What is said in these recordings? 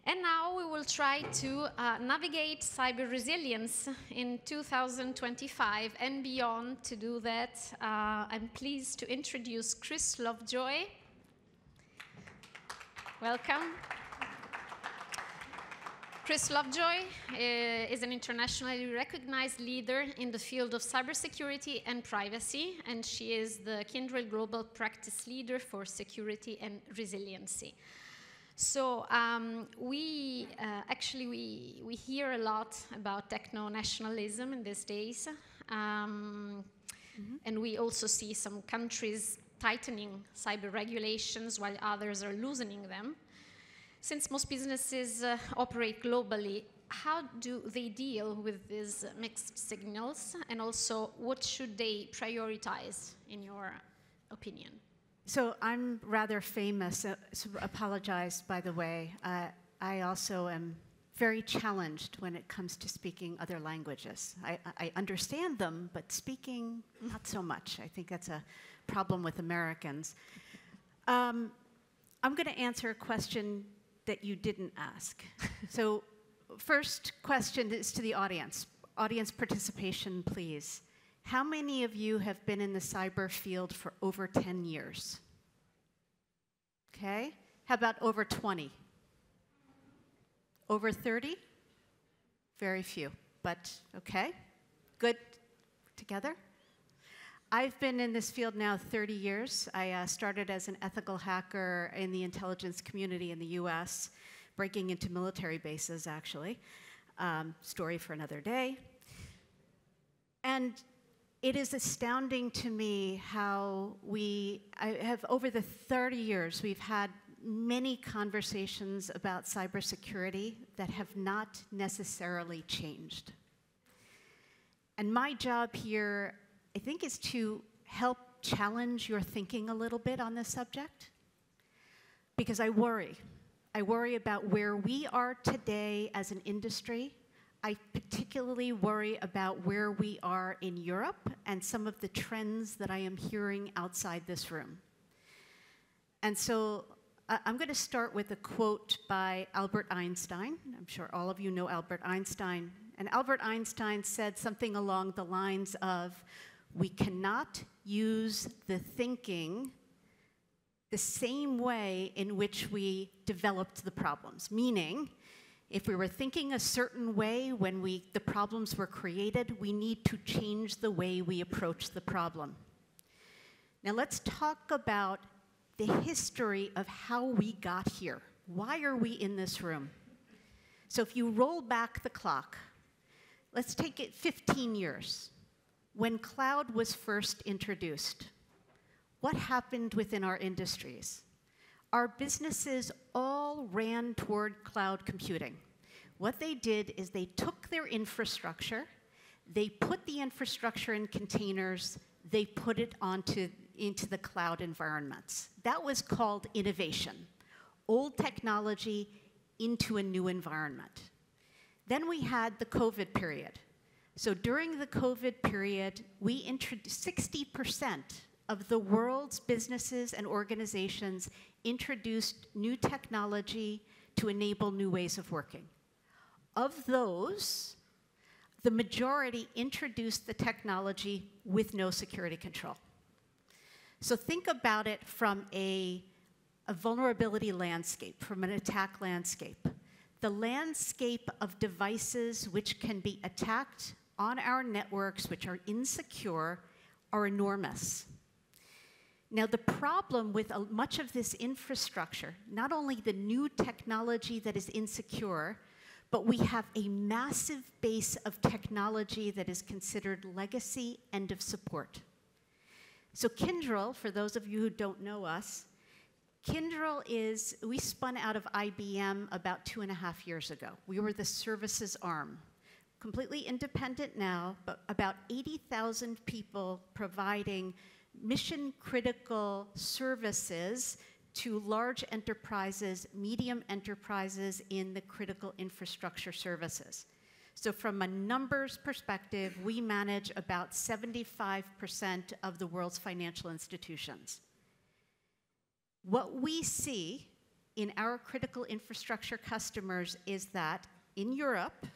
And now we will try to navigate cyber resilience in 2025 and beyond. To do that, I'm pleased to introduce Kris Lovejoy. Welcome. Kris Lovejoy is an internationally recognized leader in the field of cybersecurity and privacy, and she is the Kyndryl Global Practice Leader for Security and Resiliency. So we hear a lot about techno-nationalism in these days, and we also see some countries tightening cyber regulations while others are loosening them. Since most businesses operate globally, how do they deal with these mixed signals, and also what should they prioritize, in your opinion? So I'm rather famous, so apologize, by the way. I also am very challenged when it comes to speaking other languages. I understand them, but speaking, not so much. I think that's a problem with Americans. I'm going to answer a question that you didn't ask. So first question is to the audience. Audience participation, please. How many of you have been in the cyber field for over 10 years? Okay. How about over 20? Over 30? Very few, but okay. Good. Together? I've been in this field now 30 years. I started as an ethical hacker in the intelligence community in the US, breaking into military bases, actually. Story for another day. And it is astounding to me how over the 30 years, we've had many conversations about cybersecurity that have not necessarily changed. And my job here, I think, is to help challenge your thinking a little bit on this subject, because I worry. I worry about where we are today as an industry. I particularly worry about where we are in Europe and some of the trends that I am hearing outside this room. And so I'm going to start with a quote by Albert Einstein. I'm sure all of you know Albert Einstein. And Albert Einstein said something along the lines of, "We cannot use the thinking the same way in which we developed the problems." Meaning, if we were thinking a certain way when the problems were created, we need to change the way we approach the problem. Now let's talk about the history of how we got here. Why are we in this room? So if you roll back the clock, let's take it 15 years. When cloud was first introduced, what happened within our industries? Our businesses all ran toward cloud computing. What they did is they took their infrastructure, they put the infrastructure in containers, they put it into the cloud environments. That was called innovation. Old technology into a new environment. Then we had the COVID period. So during the COVID period, we introduced 60% of the world's businesses and organizations introduced new technology to enable new ways of working. Of those, the majority introduced the technology with no security control. So think about it from a vulnerability landscape, from an attack landscape. The landscape of devices which can be attacked on our networks, which are insecure, are enormous. Now, the problem with much of this infrastructure, not only the new technology that is insecure, but we have a massive base of technology that is considered legacy end of support. So Kyndryl, for those of you who don't know us, we spun out of IBM about 2.5 years ago. We were the services arm. Completely independent now, but about 80,000 people providing mission-critical services to large enterprises, medium enterprises in the critical infrastructure services. So from a numbers perspective, we manage about 75% of the world's financial institutions. What we see in our critical infrastructure customers is that in Europe,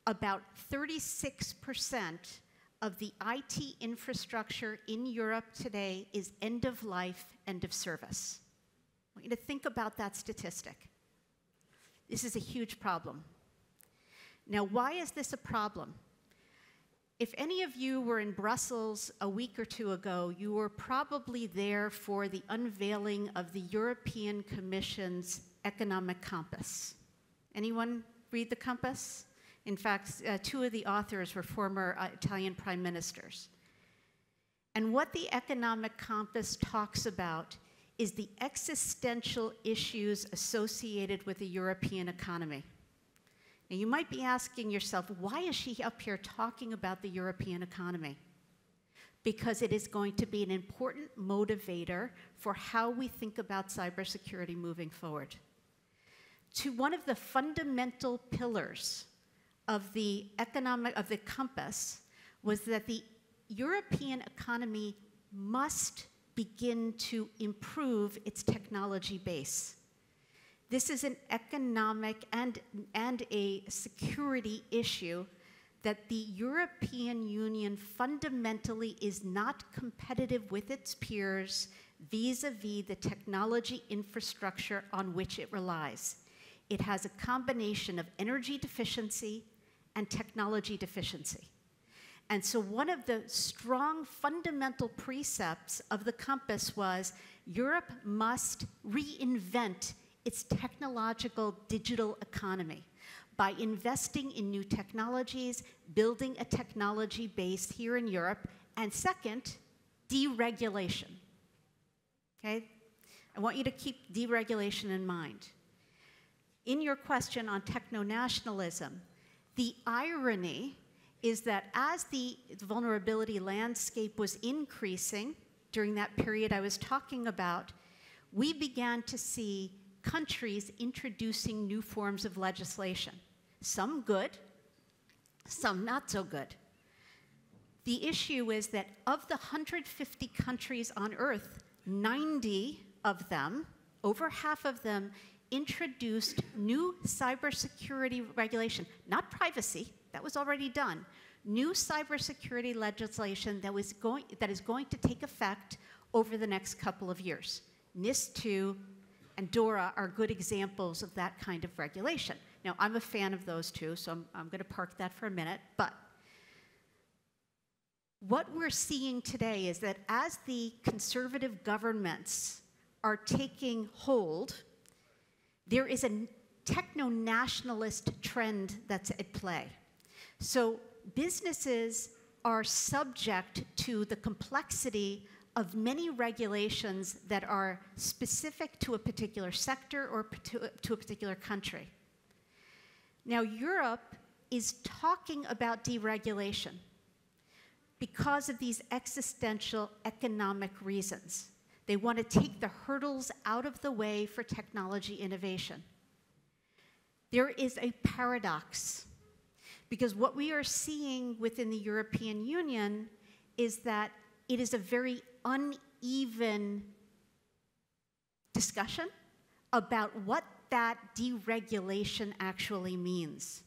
about 36% of the IT infrastructure in Europe today is end of life, end of service. I want you to think about that statistic. This is a huge problem. Now, why is this a problem? If any of you were in Brussels a week or two ago, you were probably there for the unveiling of the European Commission's economic compass. Anyone read the compass? In fact, two of the authors were former Italian prime ministers. And what the economic compass talks about is the existential issues associated with the European economy. Now, you might be asking yourself, why is she up here talking about the European economy? Because it is going to be an important motivator for how we think about cybersecurity moving forward. To one of the fundamental pillars of the compass was that the European economy must begin to improve its technology base. This is an economic and a security issue that the European Union fundamentally is not competitive with its peers vis-a-vis the technology infrastructure on which it relies. It has a combination of energy deficiency and technology deficiency. And so one of the strong fundamental precepts of the compass was Europe must reinvent its technological digital economy by investing in new technologies, building a technology base here in Europe, and second, deregulation. Okay? I want you to keep deregulation in mind. In your question on techno-nationalism, the irony is that as the vulnerability landscape was increasing during that period I was talking about, we began to see countries introducing new forms of legislation. Some good, some not so good. The issue is that of the 150 countries on Earth, 90 of them, over half of them, introduced new cybersecurity regulation, not privacy, that was already done, new cybersecurity legislation that is going to take effect over the next couple of years. NIS2 and DORA are good examples of that kind of regulation. Now, I'm a fan of those two, so I'm going to park that for a minute, but what we're seeing today is that as the conservative governments are taking hold, there is a techno-nationalist trend that's at play. So businesses are subject to the complexity of many regulations that are specific to a particular sector or to a particular country. Now, Europe is talking about deregulation because of these existential economic reasons. They want to take the hurdles out of the way for technology innovation. There is a paradox, because what we are seeing within the European Union is that it is a very uneven discussion about what that deregulation actually means.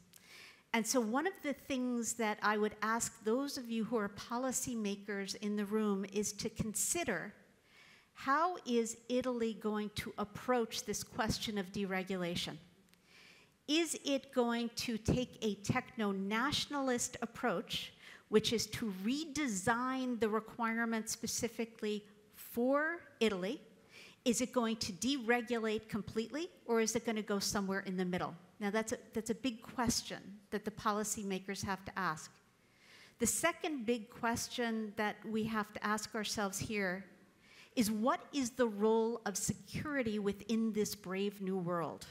And so one of the things that I would ask those of you who are policymakers in the room is to consider, how is Italy going to approach this question of deregulation? Is it going to take a techno-nationalist approach, which is to redesign the requirements specifically for Italy? Is it going to deregulate completely, or is it going to go somewhere in the middle? Now, that's a big question that the policymakers have to ask. The second big question that we have to ask ourselves here is, what is the role of security within this brave new world?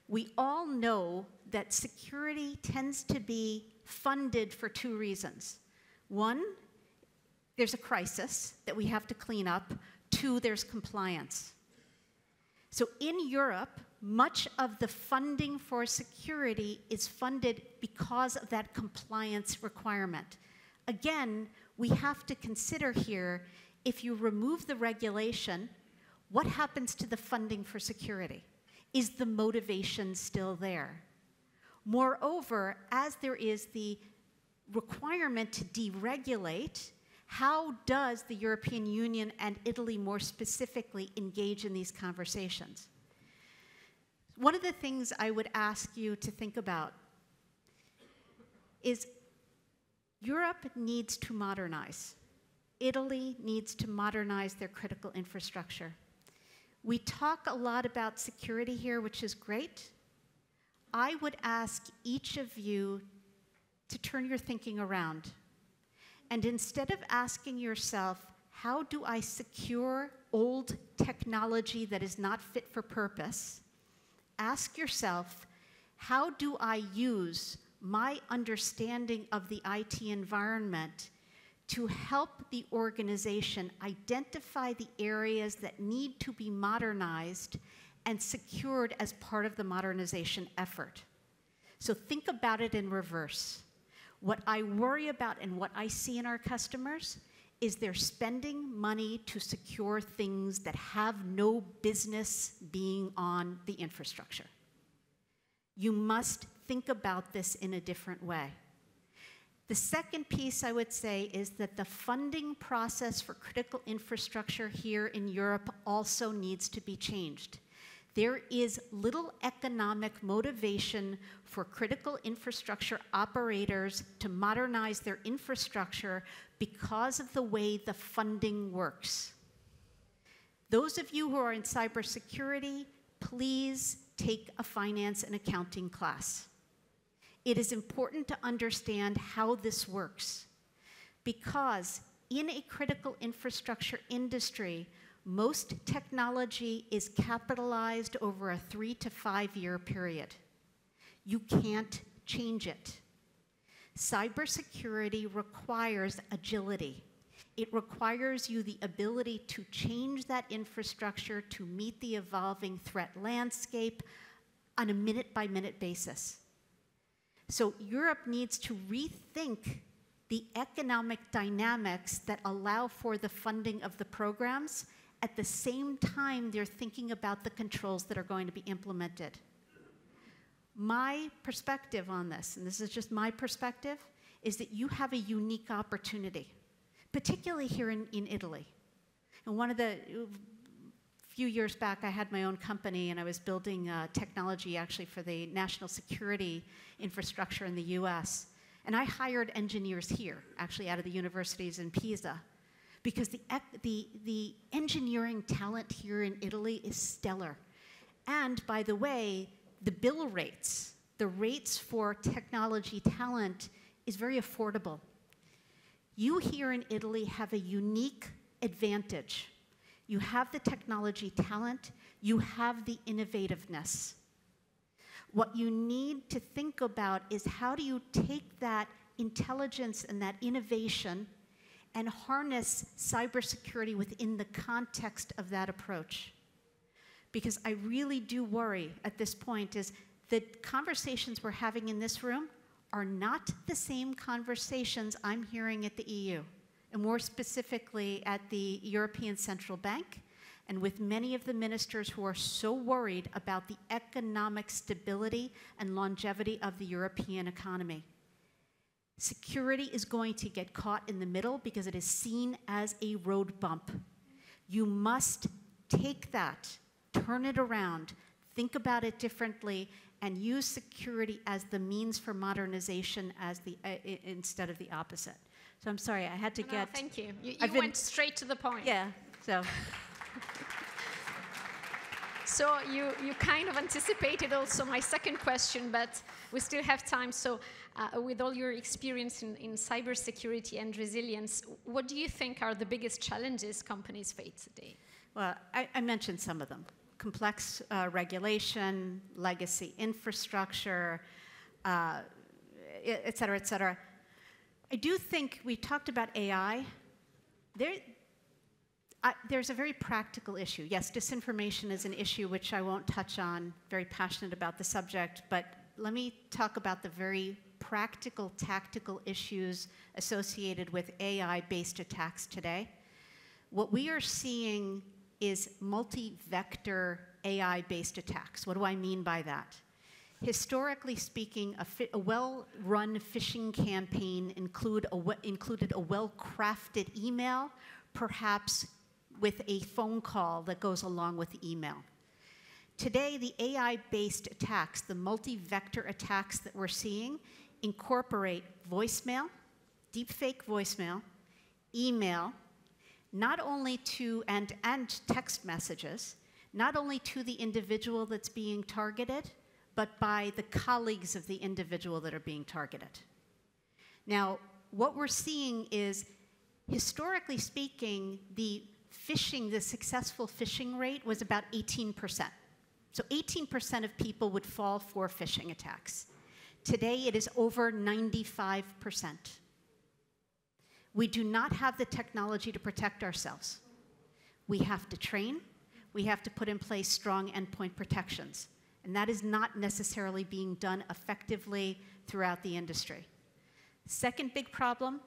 We all know that security tends to be funded for two reasons. One, there's a crisis that we have to clean up. Two, there's compliance. So in Europe, much of the funding for security is funded because of that compliance requirement. Again, we have to consider here, if you remove the regulation, What happens to the funding for security? Is the motivation still there? Moreover, as there is the requirement to deregulate, how does the European Union and Italy more specifically engage in these conversations? One of the things I would ask you to think about is Europe needs to modernize. Italy needs to modernize their critical infrastructure. We talk a lot about security here, which is great. I would ask each of you to turn your thinking around. And instead of asking yourself, how do I secure old technology that is not fit for purpose, ask yourself, how do I use my understanding of the IT environment to help the organization identify the areas that need to be modernized and secured as part of the modernization effort. So think about it in reverse. What I worry about and what I see in our customers is they're spending money to secure things that have no business being on the infrastructure. You must think about this in a different way. The second piece I would say is that the funding process for critical infrastructure here in Europe also needs to be changed. There is little economic motivation for critical infrastructure operators to modernize their infrastructure because of the way the funding works. Those of you who are in cybersecurity, please take a finance and accounting class. It is important to understand how this works, because in a critical infrastructure industry, most technology is capitalized over a 3 to 5 year period. You can't change it. Cybersecurity requires agility. It requires you the ability to change that infrastructure to meet the evolving threat landscape on a minute-by-minute basis. So Europe needs to rethink the economic dynamics that allow for the funding of the programs. At the same time, they're thinking about the controls that are going to be implemented. My perspective on this, and this is just my perspective, is that you have a unique opportunity, particularly here in Italy. And one of the few years back, I had my own company, and I was building technology actually for the national security infrastructure in the US. And I hired engineers here, actually out of the universities in Pisa, because the engineering talent here in Italy is stellar. And by the way, the bill rates, the rates for technology talent is very affordable. You here in Italy have a unique advantage. You have the technology talent, you have the innovativeness. What you need to think about is how do you take that intelligence and that innovation and harness cybersecurity within the context of that approach. Because I really do worry at this point is the conversations we're having in this room are not the same conversations I'm hearing at the EU, and more specifically at the European Central Bank, and with many of the ministers who are so worried about the economic stability and longevity of the European economy. Security is going to get caught in the middle because it is seen as a road bump. You must take that, turn it around, think about it differently, and use security as the means for modernization as instead of the opposite. So I'm sorry, I had to get... No, thank you. You went straight to the point. Yeah, so... So you kind of anticipated also my second question, but we still have time. So with all your experience in cybersecurity and resilience, what do you think are the biggest challenges companies face today? Well, I mentioned some of them. Complex regulation, legacy infrastructure, et cetera, et cetera. I do think we talked about AI. There's a very practical issue. Yes, disinformation is an issue which I won't touch on, very passionate about the subject, but let me talk about the very practical, tactical issues associated with AI-based attacks today. What we are seeing is multi-vector AI-based attacks. What do I mean by that? Historically speaking, a well-run phishing campaign included a well-crafted email, perhaps with a phone call that goes along with the email. Today, the AI-based attacks, the multi-vector attacks that we're seeing, incorporate voicemail, deepfake voicemail, email, not only to, and text messages, not only to the individual that's being targeted, but by the colleagues of the individual that are being targeted. Now, what we're seeing is, historically speaking, the successful phishing rate was about 18%. So 18% of people would fall for phishing attacks. Today, it is over 95%. We do not have the technology to protect ourselves. We have to train. We have to put in place strong endpoint protections. And that is not necessarily being done effectively throughout the industry. Second big problem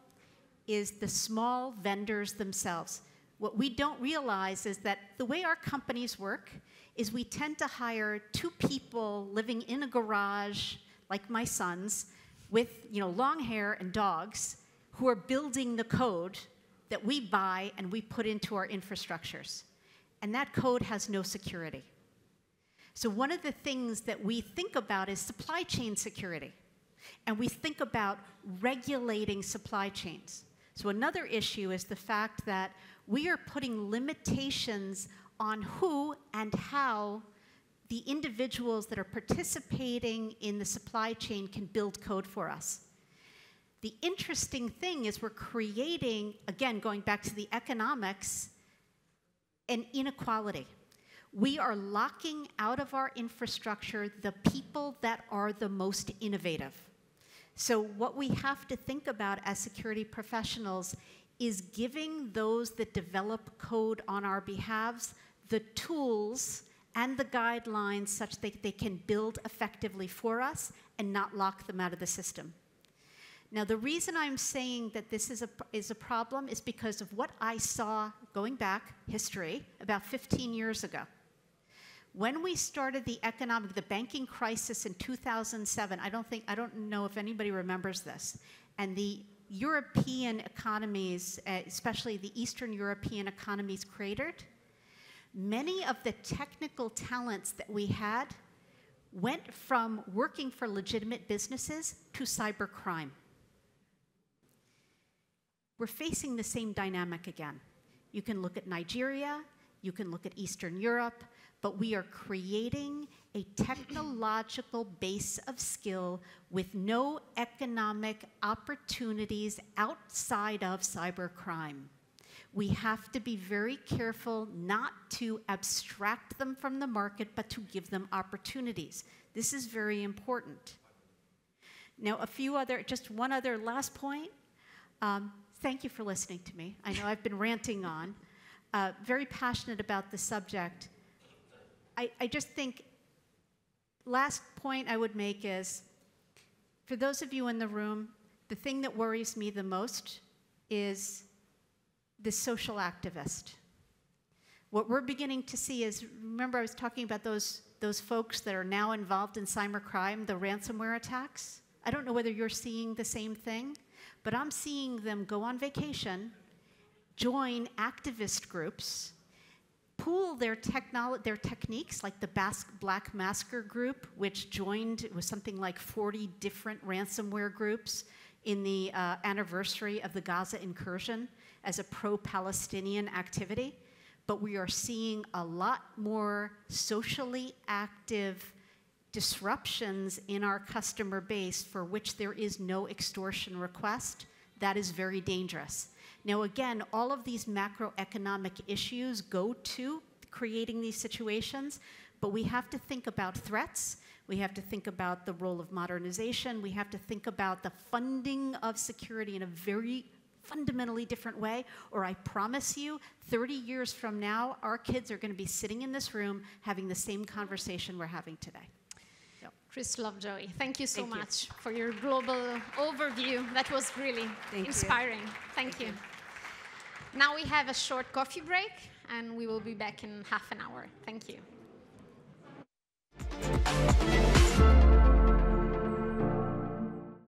is the small vendors themselves. What we don't realize is that the way our companies work is we tend to hire 2 people living in a garage, like my sons, with long hair and dogs, who are building the code that we buy and we put into our infrastructures. And that code has no security. So one of the things that we think about is supply chain security. And we think about regulating supply chains. So another issue is the fact that we are putting limitations on who and how the individuals that are participating in the supply chain can build code for us. The interesting thing is we're creating, again, going back to the economics, an inequality. We are locking out of our infrastructure the people that are the most innovative. So what we have to think about as security professionals is giving those that develop code on our behalves the tools and the guidelines such that they can build effectively for us and not lock them out of the system. Now, the reason I'm saying that this is a problem is because of what I saw, going back history, about 15 years ago. When we started the banking crisis in 2007, I don't know if anybody remembers this, and the European economies, especially the Eastern European economies, cratered. Many of the technical talents that we had went from working for legitimate businesses to cybercrime. We're facing the same dynamic again. You can look at Nigeria, you can look at Eastern Europe, but we are creating a technological base of skill with no economic opportunities outside of cybercrime. We have to be very careful not to abstract them from the market, but to give them opportunities. This is very important. Now, just one other last point. Thank you for listening to me. I know I've been ranting on. Very passionate about the subject. I just think, last point I would make is, for those of you in the room, the thing that worries me the most is the social activist. What we're beginning to see is, remember I was talking about those folks that are now involved in cybercrime, the ransomware attacks? I don't know whether you're seeing the same thing, but I'm seeing them go on vacation, join activist groups, pool their techniques, like the Black Masker group, which joined, it was something like 40 different ransomware groups in the anniversary of the Gaza incursion as a pro-Palestinian activity. But we are seeing a lot more socially active disruptions in our customer base for which there is no extortion request. That is very dangerous. Now, again, all of these macroeconomic issues go to creating these situations, but we have to think about threats. We have to think about the role of modernization. We have to think about the funding of security in a very fundamentally different way, or I promise you, 30 years from now, our kids are going to be sitting in this room having the same conversation we're having today. Kris Lovejoy, thank you so much for your global overview. That was really inspiring. Thank you. Now we have a short coffee break, and we will be back in half an hour. Thank you.